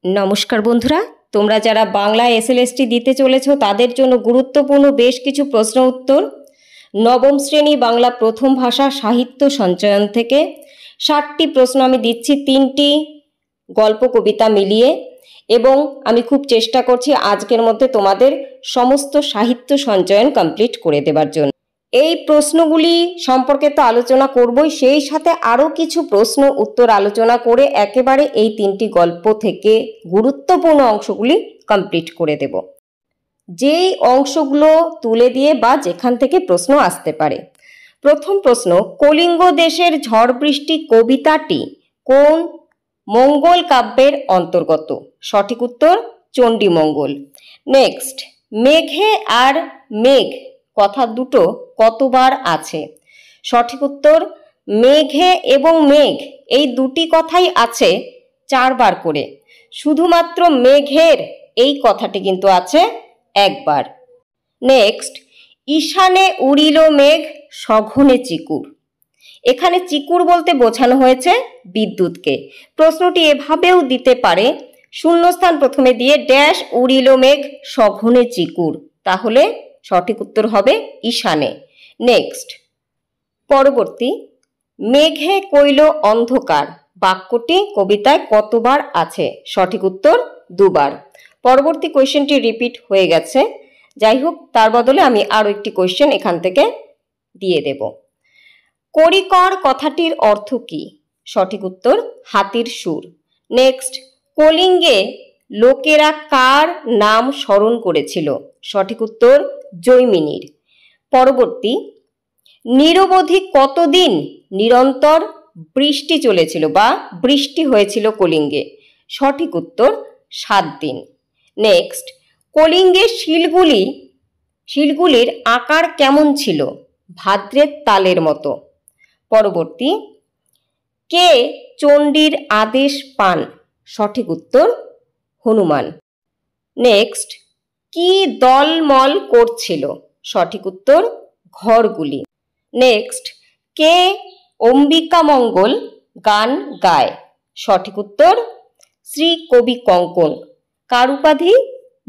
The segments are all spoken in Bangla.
নমস্কার বন্ধুরা, তোমরা যারা বাংলা এসএলএসটি দিতে চলেছো তাদের জন্য গুরুত্বপূর্ণ বেশ কিছু প্রশ্ন উত্তর নবম শ্রেণী বাংলা প্রথম ভাষা সাহিত্য সঞ্চয়ন থেকে 60টি প্রশ্ন আমি দিচ্ছি, 3টি গল্প কবিতা মিলিয়ে, এবং আমি খুব চেষ্টা করছি আজকের মধ্যে তোমাদের সমস্ত সাহিত্য সঞ্চয়ন কমপ্লিট করে দেবার জন্য। এই প্রশ্নগুলি সম্পর্কে তো আলোচনা করবই, সেই সাথে আরও কিছু প্রশ্ন উত্তর আলোচনা করে একেবারে এই 3টি গল্প থেকে গুরুত্বপূর্ণ অংশগুলি কমপ্লিট করে দেব, যেই অংশগুলো তুলে দিয়ে বা যেখান থেকে প্রশ্ন আসতে পারে। প্রথম প্রশ্ন, কলিঙ্গ দেশের ঝড় বৃষ্টি কবিতাটি কোন মঙ্গল কাব্যের অন্তর্গত? সঠিক উত্তর চণ্ডীমঙ্গল। নেক্সট, মেঘে আর মেঘ কথা দুটো কতবার আছে? সঠিক উত্তর মেঘে এবং মেঘ এই দুটি কথাই আছে 4 বার করে, শুধুমাত্র মেঘের এই কথাটি কিন্তু আছে একবার। নেক্সট, ঈশানে উড়িল মেঘ সঘনে চিকুর। এখানে চিকুর বলতে বোঝানো হয়েছে বিদ্যুৎকে। প্রশ্নটি এভাবেও দিতে পারে, শূন্যস্থান প্রথমে দিয়ে ড্যাশ উড়িল মেঘ সঘনে চিকুর, তাহলে সঠিক উত্তর হবে ঈশানে। নেক্সট, পরবর্তী, মেঘে কইল অন্ধকার বাক্যটি কবিতায় কতবার আছে? সঠিক উত্তর 2 বার। পরবর্তী কোয়েশ্চেনটি রিপিট হয়ে গেছে, যাই হোক তার বদলে আমি আরও একটি কোয়েশ্চেন এখান থেকে দিয়ে দেব। করিকর কথাটির অর্থ কি? সঠিক উত্তর হাতির সুর। নেক্সট, কলিঙ্গে লোকেরা কার নাম স্মরণ করেছিল? সঠিক উত্তর জৈমিনীর। পরবর্তী, নিরবধি কতদিন নিরন্তর বৃষ্টি চলেছিল বা বৃষ্টি হয়েছিল কলিঙ্গে? সঠিক উত্তর 7 দিন। নেক্সট, কলিঙ্গের শিলগুলির আকার কেমন ছিল? ভাদ্রের তালের মতো। পরবর্তী, কে চণ্ডীর আদেশ পান? সঠিক উত্তর হনুমান। নেক্সট, কি দলমল করছিল? সঠিক উত্তর ঘরগুলি। নেক্সট, কে অম্বিকামঙ্গল গান গায়? সঠিক উত্তর শ্রী কবি কঙ্কন। কার উপাধি?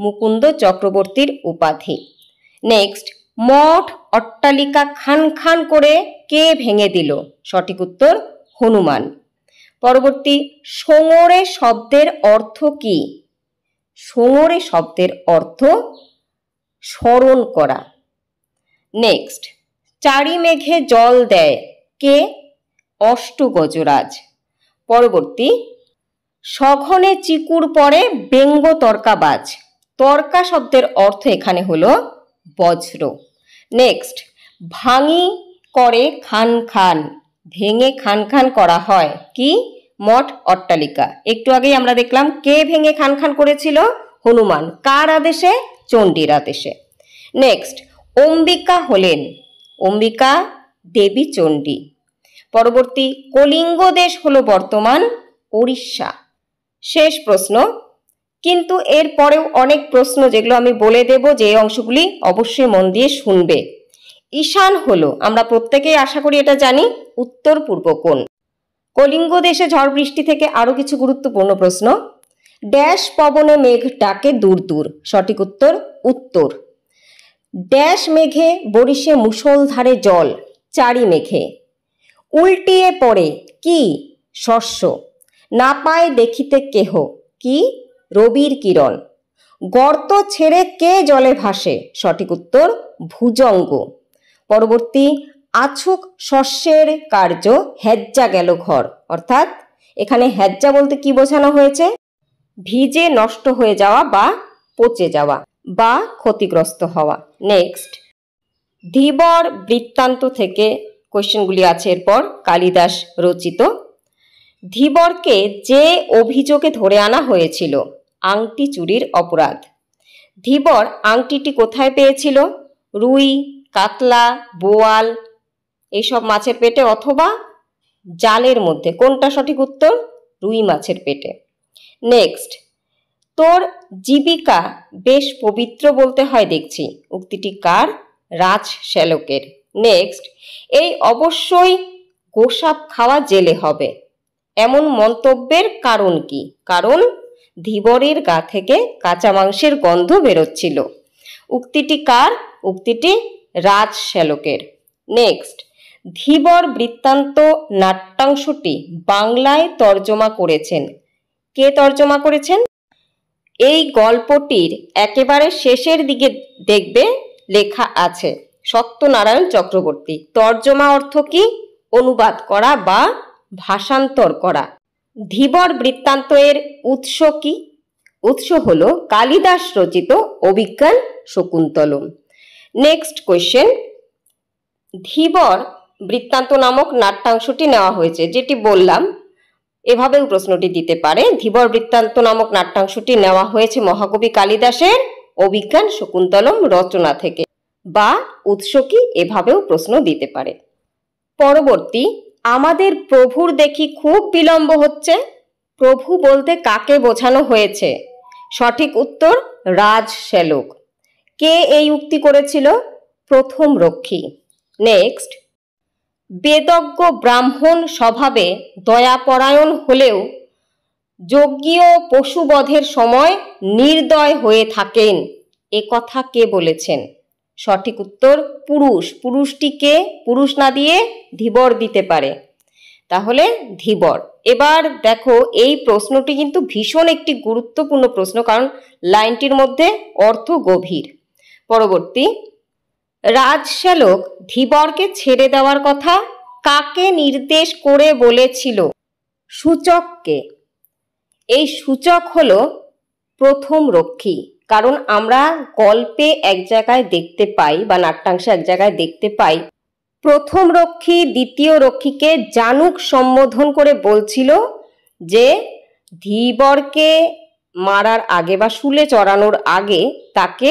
মুকুন্দ চক্রবর্তীর উপাধি। নেক্সট, মঠ অট্টালিকা খান খান করে কে ভেঙে দিল? সঠিক উত্তর হনুমান। পরবর্তী, সোঙরে শব্দের অর্থ কি? সোঙরে শব্দের অর্থ স্মরণ করা। নেক্সট, চারি মেঘে জল দেয় কে? অষ্টগজরাজ। পরবর্তী, সঘনে চিকুর পরে ব্যঙ্গ তর্কাবাজ। তর্কা শব্দের অর্থ এখানে হলো বজ্র। নেক্সট, ভাঙি করে খান খান, ভেঙে খান খান করা হয় কি? মঠ অট্টালিকা। একটু আগেই আমরা দেখলাম কে ভেঙে খান খান করেছিল? হনুমান। কার আদেশে? চণ্ডীর আদেশে। নেক্সট, অম্বিকা হলেন? অম্বিকা দেবী চণ্ডী। পরবর্তী, কলিঙ্গ দেশ হলো বর্তমান ওড়িশা। শেষ প্রশ্ন, কিন্তু এর পরেও অনেক প্রশ্ন যেগুলো আমি বলে দেব, যে অংশগুলি অবশ্যই মন দিয়ে শুনবে। ঈশান হলো, আমরা প্রত্যেকেই আশা করি এটা জানি, উত্তর পূর্ব কোণ। কলিঙ্গ দেশে ঝড় বৃষ্টি থেকে আরো কিছু গুরুত্বপূর্ণ প্রশ্ন। ড্যাশ পবনে মেঘ ডাকে দূর দূর। সঠিক উত্তর উত্তর। ড্যাশ মেঘে বরিশে মুষলধারে জল, চারি মেঘে। উল্টিয়ে পড়ে কি? শস্য। না পায় দেখিতে কেহ কি? রবির কিরণ। গর্ত ছেড়ে কে জলে ভাসে? সঠিক উত্তর ভুজঙ্গ। পরবর্তী, আছুক শস্যের কার্য হেজ্জা গেল ঘর, অর্থাৎ এখানে হেজ্জা বলতে কি বোঝানো হয়েছে? ভিজে নষ্ট হয়ে যাওয়া বা পচে যাওয়া বা ক্ষতিগ্রস্ত হওয়া। নেক্সট, ধীবর বৃত্তান্ত থেকে কোয়েশ্চেনগুলি আছে এরপর, কালিদাস রচিত। ধীবরকে যে অভিযোগে ধরে আনা হয়েছিল আংটি চুরির অপরাধ, ধীবর আংটিটি কোথায় পেয়েছিল? রুই, কাতলা, বোয়াল এইসব মাছের পেটে অথবা জালের মধ্যে। কোনটা সঠিক উত্তর? রুই মাছের পেটে। নেক্সট, তোর জীবিকা বেশ পবিত্র বলতে হয় দেখছি, উক্তিটি কার? রাজ শ্যালকের। নেক্সট, এই অবশ্যই গোসাপ খাওয়া জেলে হবে, এমন মন্তব্যের কারণ কি? কারণ ধীবরের গা থেকে কাঁচা মাংসের গন্ধ বেরোচ্ছিল। উক্তিটি কার? উক্তিটি রাজশ্যালকের। নেক্সট, ধীবর বৃত্তান্ত নাট্যাংশটি বাংলায় তর্জমা করেছেন। কে তর্জমা করেছেন? এই গল্পটির একেবারে শেষের দিকে দেখবে লেখা আছে সত্যনারায়ণ চক্রবর্তী। তর্জমা অর্থ কি? অনুবাদ করা বা ভাষান্তর করা। ধীবর বৃত্তান্ত এর উৎস কি? উৎস হলো কালিদাস রচিত অভিজ্ঞান শকুন্তলম। নেক্সট কোয়েশ্চেন, ধীবর বৃত্তান্ত নামক নাট্যাংশটি নেওয়া হয়েছে, যেটি বললাম এভাবেও প্রশ্নটি দিতে পারে। ধীবর বৃত্তান্ত নামক নাট্যাংশটি নেওয়া হয়েছে মহাকবি কালিদাসের অভিজ্ঞান শকুন্তলম রচনা থেকে, বা উৎস কি, এভাবেও প্রশ্ন দিতে পারে। পরবর্তী, আমাদের প্রভুর দেখি খুব বিলম্ব হচ্ছে। প্রভু বলতে কাকে বোঝানো হয়েছে? সঠিক উত্তর রাজশ্যালক। কে এই উক্তি করেছিল? প্রথম রক্ষী। নেক্সট, বেদজ্ঞ ব্রাহ্মণ স্বভাবে দয়াপরায়ণ হলেও যজ্ঞীয় পশুবধের সময় নির্দয় হয়ে থাকেন, এ কথা কে বলেছেন? সঠিক উত্তর পুরুষ। পুরুষটি কে? পুরুষ না দিয়ে ধীবর দিতে পারে, তাহলে ধীবর। এবার দেখো, এই প্রশ্নটি কিন্তু ভীষণ একটি গুরুত্বপূর্ণ প্রশ্ন, কারণ লাইনটির মধ্যে অর্থ গভীর। পরবর্তী, রাজশ্যালক ধীবরকে ছেড়ে দেওয়ার কথা কাকে নির্দেশ করে বলেছিল? সূচককে। এই সূচক হলো প্রথম রক্ষী, কারণ আমরা গল্পে এক জায়গায় দেখতে পাই বা নাট্যাংশে এক জায়গায় দেখতে পাই প্রথম রক্ষী দ্বিতীয় রক্ষীকে জানুক সম্বোধন করে বলছিল যে ধীবরকে মারার আগে বা শুলে চড়ানোর আগে তাকে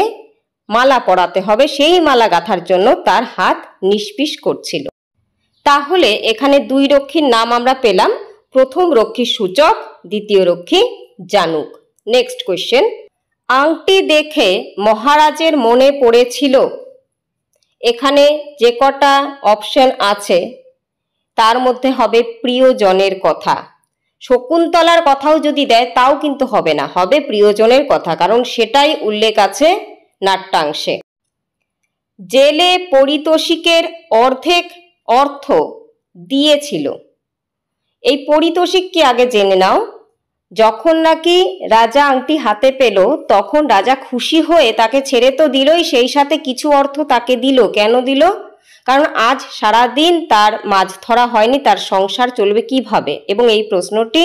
মালা পরাতে হবে, সেই মালা গাঁথার জন্য তার হাত নিষ্পিস করছিল। তাহলে এখানে দুই রক্ষীর নাম আমরা পেলাম, প্রথম রক্ষী সূচক, দ্বিতীয় রক্ষী জানুক। নেক্সট কোয়েশ্চেন, আংটি দেখে মহারাজের মনে পড়েছিল। এখানে যে কটা অপশন আছে তার মধ্যে হবে প্রিয়জনের কথা। শকুন্তলার কথাও যদি দেয় তাও কিন্তু হবে না, হবে প্রিয়জনের কথা, কারণ সেটাই উল্লেখ আছে নাট্যাংশে। জেলে পারিতোষিকের অর্ধেক অর্থ দিয়েছিল। এই পারিতোষিক কি আগে জেনে নাও। যখন নাকি রাজা আংটি হাতে পেল তখন রাজা খুশি হয়ে তাকে ছেড়ে তো দিলই, সেই সাথে কিছু অর্থ তাকে দিল। কেন দিল? কারণ আজ সারাদিন তার মাছ ধরা হয়নি, তার সংসার চলবে কিভাবে, এবং এই প্রশ্নটি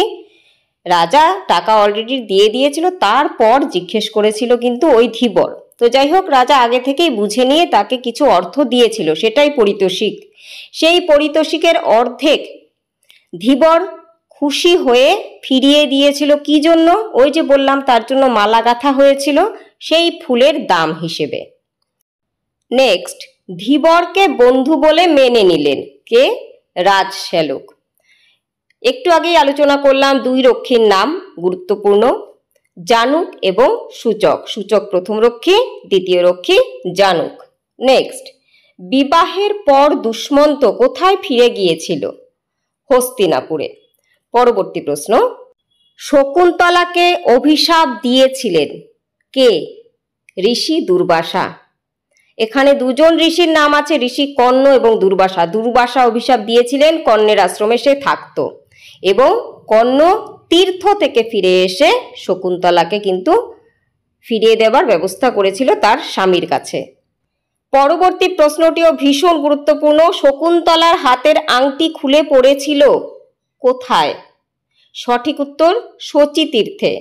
রাজা টাকা অলরেডি দিয়ে দিয়েছিল, তারপর জিজ্ঞেস করেছিল কিন্তু ওই ধীবর। তো যাই হোক, রাজা আগে থেকেই বুঝে নিয়ে তাকে কিছু অর্থ দিয়েছিল, সেটাই পারিতোষিক। সেই পারিতোষিকের অর্ধেক ধীবর খুশি হয়ে ফিরিয়ে দিয়েছিল। কি জন্য? ওই যে বললাম তার জন্য মালা গাঁথা হয়েছিল, সেই ফুলের দাম হিসেবে। নেক্সট, ধীবরকে বন্ধু বলে মেনে নিলেন কে? রাজশ্যালক। একটু আগেই আলোচনা করলাম দুই রক্ষীর নাম, গুরুত্বপূর্ণ, জানুক এবং সূচক। সূচক প্রথম রক্ষী, দ্বিতীয় রক্ষী জানুক। নেক্সট, বিবাহের পর দুষ্মন্ত কোথায় ফিরে গিয়েছিল? হস্তিনাপুরে। পরবর্তী প্রশ্ন, শকুন্তলাকে অভিশাপ দিয়েছিলেন কে? ঋষি দুর্বাসা। এখানে দুজন ঋষির নাম আছে, ঋষি কর্ণ এবং দুর্বাসা। দুর্বাসা অভিশাপ দিয়েছিলেন কর্ণের আশ্রমে সে থাকত, এবং কর্ণ তীর্থ থেকে ফিরে এসে শকুন্তলাকে কিন্তু ফিরিয়ে দেবার ব্যবস্থা করেছিল তার স্বামীর কাছে। পরবর্তী প্রশ্নটিও ভীষণ গুরুত্বপূর্ণ, শকুন্তলার হাতের আংটি খুলে পড়েছিল কোথায়? সঠিক উত্তর শচী তীর্থে।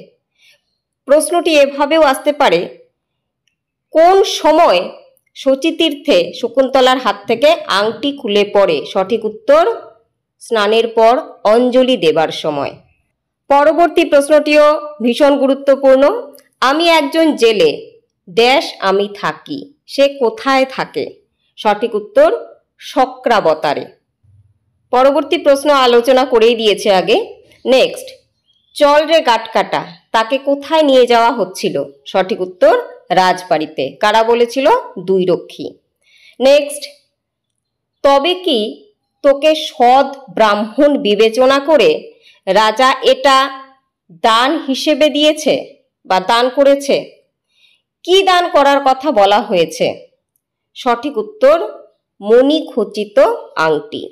প্রশ্নটি এভাবেও আসতে পারে, কোন সময় শচী তীর্থে শকুন্তলার হাত থেকে আংটি খুলে পড়ে? সঠিক উত্তর স্নানের পর অঞ্জলি দেবার সময়। পরবর্তী প্রশ্নটিও ভীষণ গুরুত্বপূর্ণ, আমি একজন জেলে, ড্যাশ আমি থাকি, সে কোথায় থাকে? সঠিক উত্তর শক্রাবতারে। পরবর্তী প্রশ্ন আলোচনা করেই দিয়েছে আগে। নেক্সট, চল রে গাটকাটা, তাকে কোথায় নিয়ে যাওয়া হচ্ছিল? সঠিক উত্তর রাজবাড়িতে। কারা বলেছিল? দুই রক্ষী। নেক্সট, তবে কি তোকে সৎ ব্রাহ্মণ বিবেচনা করে রাজা এটা দান হিসেবে দিয়েছে বা দান করেছে? কি দান করার কথা বলা হয়েছে? সঠিক উত্তর মণিখচিত আংটি।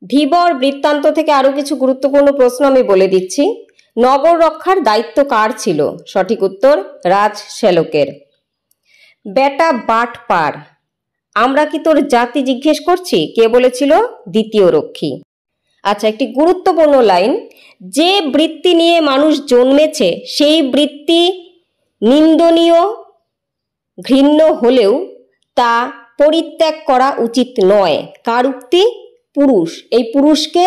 ধীবর বৃত্তান্ত থেকে আরো কিছু গুরুত্বপূর্ণ প্রশ্ন আমি বলে দিচ্ছি। নগর রক্ষার দায়িত্ব কার ছিল? সঠিক উত্তর রাজশেলকের। বেটা বাটপার, আমরা কি তোর জাতি জিজ্ঞেস করছি, কে বলেছিল? দ্বিতীয় রক্ষী। আচ্ছা, একটি গুরুত্বপূর্ণ লাইন, যে বৃত্তি নিয়ে মানুষ জন্মেছে সেই বৃত্তি নিন্দনীয় ঘৃণ্য হলেও তা পরিত্যাগ করা উচিত নয়। কার উক্তি? পুরুষ। এই পুরুষকে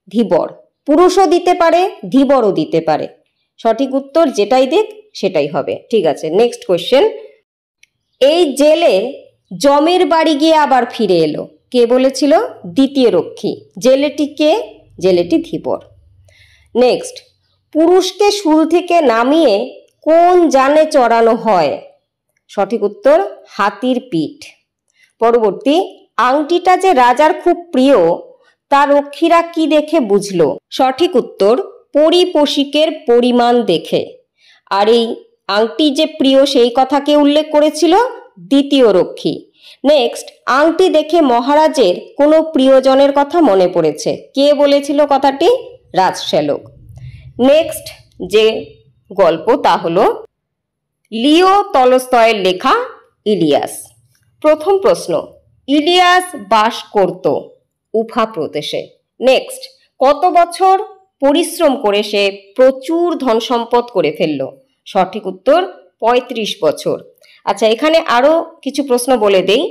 ধীবর। পুরুষও দিতে পারে, ধীবরও দিতে পারে। সঠিক উত্তর যেটাই দিক সেটাই হবে। ঠিক আছে, নেক্সট কোয়েশ্চেন। এই জেলে জমের বাড়ি গিয়ে আবার ফিরে এলো, কে বলেছিল? দ্বিতীয় রক্ষী। জেলেটি কে? জেলেটি ধীবর। নেক্সট, পুরুষকে শুল থেকে নামিয়ে কোন যানে চড়ানো হয়? সঠিক উত্তর হাতির পিঠ। পরবর্তী, আংটিটা যে রাজার খুব প্রিয় তা রক্ষীরা কি দেখে বুঝলো? সঠিক উত্তর পরিপোষিকের পরিমাণ দেখে। আর এই আংটি যে প্রিয় সেই কথা কে উল্লেখ করেছিল? দ্বিতীয় রক্ষী। নেক্সট, আংটি দেখে মহারাজের কোনো প্রিয়জনের কথা মনে পড়েছে, কে বলেছিল কথাটি? রাজশেলক। নেক্সট যে গল্প তা হলো লিও তলস্তয়ের লেখা ইলিয়াস। প্রথম প্রশ্ন, ইলিয়াস বাস করত উফা প্রদেশে। নেক্সট, কত বছর পরিশ্রম করে সে প্রচুর ধন সম্পদ করে ফেলল? সঠিক উত্তর ৩৫ বছর। আচ্ছা, এখানে আরো কিছু প্রশ্ন বলে দেই।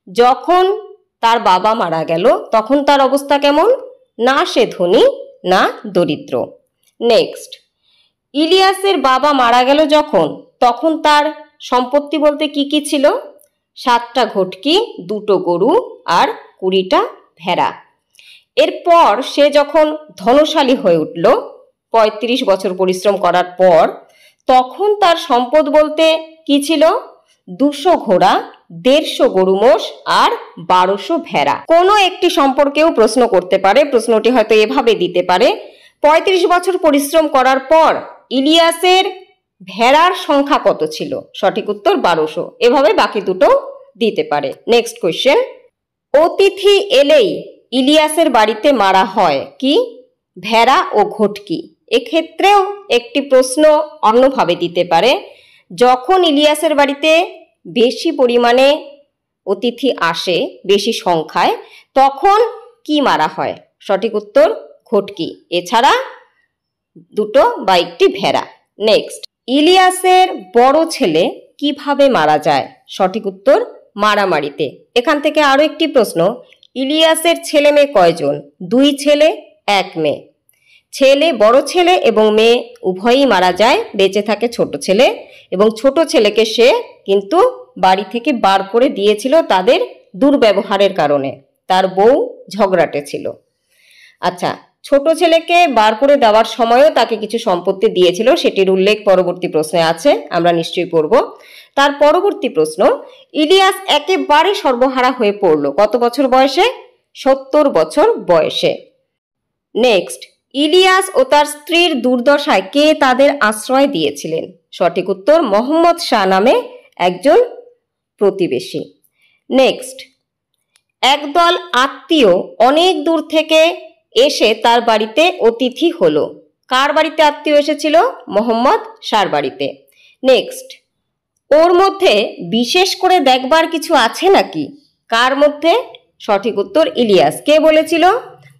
যখন তার বাবা মারা গেল তখন তার অবস্থা কেমন? না সে ধনী না দরিদ্র। নেক্সট, ইলিয়াসের বাবা মারা গেল যখন, তখন তার সম্পত্তি বলতে কি কি ছিল? 7টা ঘটকি, 2টো গরু আর 20টা ভেড়া। এরপর সে যখন ধনশালী হয়ে উঠল ৩৫ বছর পরিশ্রম করার পর, তখন তার সম্পদ বলতে কি ছিল? 200 ঘোড়া, 150 গরু মোষ আর 1200 ভেড়া। কোনো একটি সম্পর্কেও প্রশ্ন করতে পারে। প্রশ্নটি হয়তো এভাবে দিতে পারে, ৩৫ বছর পরিশ্রম করার পর ইলিয়াসের ভেড়ার সংখ্যা কত ছিল? সঠিক উত্তর 1200। এভাবে বাকি দুটো দিতে পারে। নেক্সট কোয়েশ্চেন, অতিথি এলেই ইলিয়াসের বাড়িতে মারা হয় কি? ভেড়া ও ঘটকি। এক্ষেত্রেও একটি প্রশ্ন অন্যভাবে দিতে পারে, যখন ইলিয়াসের বাড়িতে বেশি পরিমাণে অতিথি আসে, বেশি সংখ্যায়, তখন কি মারা হয়? সঠিক উত্তর ঘটকি, এছাড়া 2টো বা একটি ভেড়া। নেক্সট, ইলিয়াসের বড় ছেলে কিভাবে মারা যায়? সঠিক উত্তর মারামারিতে। এখান থেকে আরো একটি প্রশ্ন, ইলিয়াসের ছেলে মেয়ে কয়জন? 2 ছেলে 1 মেয়ে। বড় ছেলে এবং মেয়ে উভয়ই মারা যায়, বেঁচে থাকে ছোট ছেলে, এবং ছোট ছেলেকে সে কিন্তু বাড়ি থেকে বার করে দিয়েছিল তাদের দুর্ব্যবহারের কারণে, তার বউ ঝগড়াটে ছিল। আচ্ছা, ছোট ছেলেকে বার করে দেওয়ার সময়ও তাকে কিছু সম্পত্তি দিয়েছিল, সেটির উল্লেখ পরবর্তী প্রশ্নে আছে, আমরা নিশ্চয়ই পড়ব। তার পরবর্তী প্রশ্ন, ইলিয়াস একেবারে সর্বহারা হয়ে পড়ল কত বছর বয়সে? 70 বছর বয়সে। নেক্সট, ইলিয়াস ও তার স্ত্রীর দুর্দশায় কে তাদের আশ্রয় দিয়েছিলেন? সঠিক উত্তর মোহাম্মদ শাহ নামে একজন প্রতিবেশী। নেক্সট, একদল আত্মীয় অনেক দূর থেকে এসে তার বাড়িতে অতিথি হলো, কার বাড়িতে আত্মীয় এসেছিল? মোহাম্মদ শাহর বাড়িতে। নেক্সট, ওর মধ্যে বিশেষ করে দেখবার কিছু আছে নাকি? কার মধ্যে? সঠিক উত্তর ইলিয়াস। কে বলেছিল?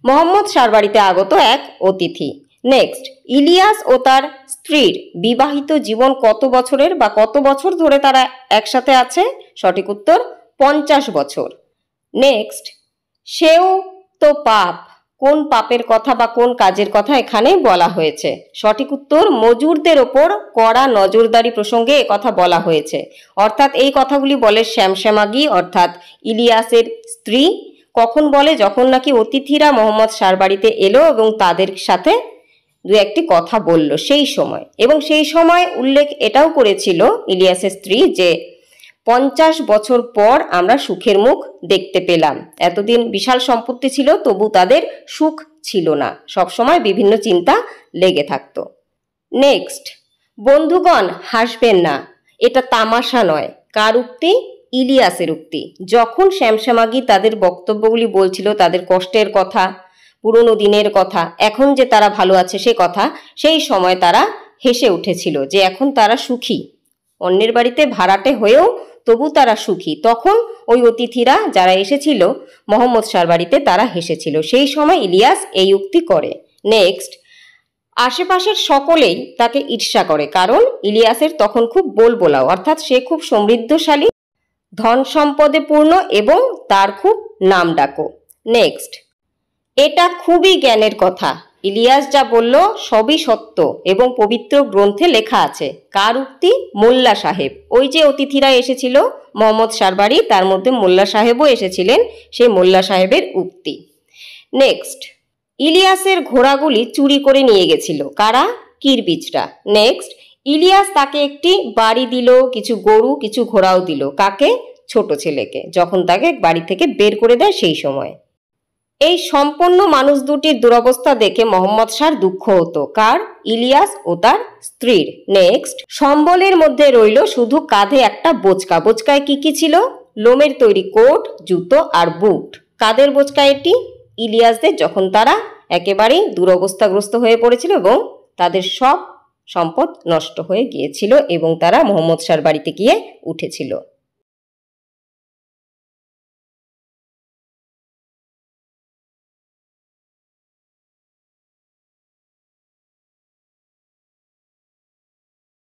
মোহাম্মদ শাহর বাড়িতে আগত এক অতিথি। নেক্সট, ইলিয়াস ও তার স্ত্রীর বিবাহিত জীবন কত বছরের বা কত বছর ধরে তারা একসাথে আছে? সঠিক উত্তর 50 বছর। নেক্সট, সেও তো পাপ, কোন পাপের কথা বা কোন কাজের কথা এখানে বলা হয়েছে? সঠিক উত্তর মজুরদের ওপর কড়া নজরদারি প্রসঙ্গে কথা বলা হয়েছে। অর্থাৎ এই কথাগুলি বলে শ্যামশ্যামাগি অর্থাৎ ইলিয়াসের স্ত্রী। কখন বলে? যখন নাকি অতিথিরা মোহাম্মদ শাহর বাড়িতে এলো এবং তাদের সাথে 2-1টি কথা বলল সেই সময়। এবং সেই সময় উল্লেখ এটাও করেছিল ইলিয়াসের স্ত্রী যে 50 বছর পর আমরা সুখের মুখ দেখতে পেলাম। এতদিন বিশাল সম্পত্তি ছিল, তবু তাদের সুখ ছিল না, সবসময় বিভিন্ন চিন্তা লেগে থাকতো। নেক্সট, বন্ধুগণ হাসবেন না, এটা তামাশা নয়। কার উক্তি? ইলিয়াসের উক্তি। যখন শ্যামশামাগী তাদের বক্তব্যগুলি বলছিল, তাদের কষ্টের কথা, পুরনো দিনের কথা, এখন যে তারা ভালো আছে সে কথা, সেই সময় তারা হেসে উঠেছিল যে এখন তারা সুখী, অন্যের বাড়িতে ভাড়াটে হয়েও তবু তারা সুখী। তখন ওই অতিথিরা যারা এসেছিল মোহাম্মদ শাহর বাড়িতে, তারা হেসেছিল। সেই সময় ইলিয়াস এই উক্তি করে। নেক্সট, আশেপাশের সকলেই তাকে ঈর্ষা করে, কারণ ইলিয়াসের তখন খুব বলবোলাও, অর্থাৎ সে খুব সমৃদ্ধশালী, ধন সম্পদে পূর্ণ এবং তার খুব নামডাকও। নেক্সট, এটা খুবই জ্ঞানের কথা। ইলিয়াস যা বলল সবই সত্য এবং পবিত্র গ্রন্থে লেখা আছে। কার উক্তি? মোল্লা সাহেব। ওই যে অতিথিরা এসেছিল মোহাম্মদ শাহর বাড়ি, তার মধ্যে মোল্লা সাহেবও এসেছিলেন, সেই মোল্লা সাহেবের উক্তি। নেক্সট, ইলিয়াসের ঘোড়াগুলি চুরি করে নিয়ে গেছিল কারা? কিরবিজরা। নেক্সট, ইলিয়াস তাকে একটি বাড়ি দিল, কিছু গরু, কিছু ঘোড়াও দিল। কাকে? ছোট ছেলেকে, যখন তাকে বাড়ি থেকে বের করে দেয় সেই সময়। এই সম্পন্ন মানুষ দুটির দুরবস্থা দেখে মোহাম্মদ শাহর দুঃখ হতো। কার? ইলিয়াস ও তার স্ত্রীর। নেক্সট, সম্বলের মধ্যে রইল শুধু কাঁধে একটা বোচকা। বোচকায় কি কি ছিল? লোমের তৈরি কোট, জুতো আর বুট। কাদের বোচকা এটি? ইলিয়াসদের, যখন তারা একেবারেই দুরবস্থাগ্রস্ত হয়ে পড়েছিল এবং তাদের সব সম্পদ নষ্ট হয়ে গিয়েছিল এবং তারা মোহাম্মদ শাহর বাড়িতে গিয়ে উঠেছিল।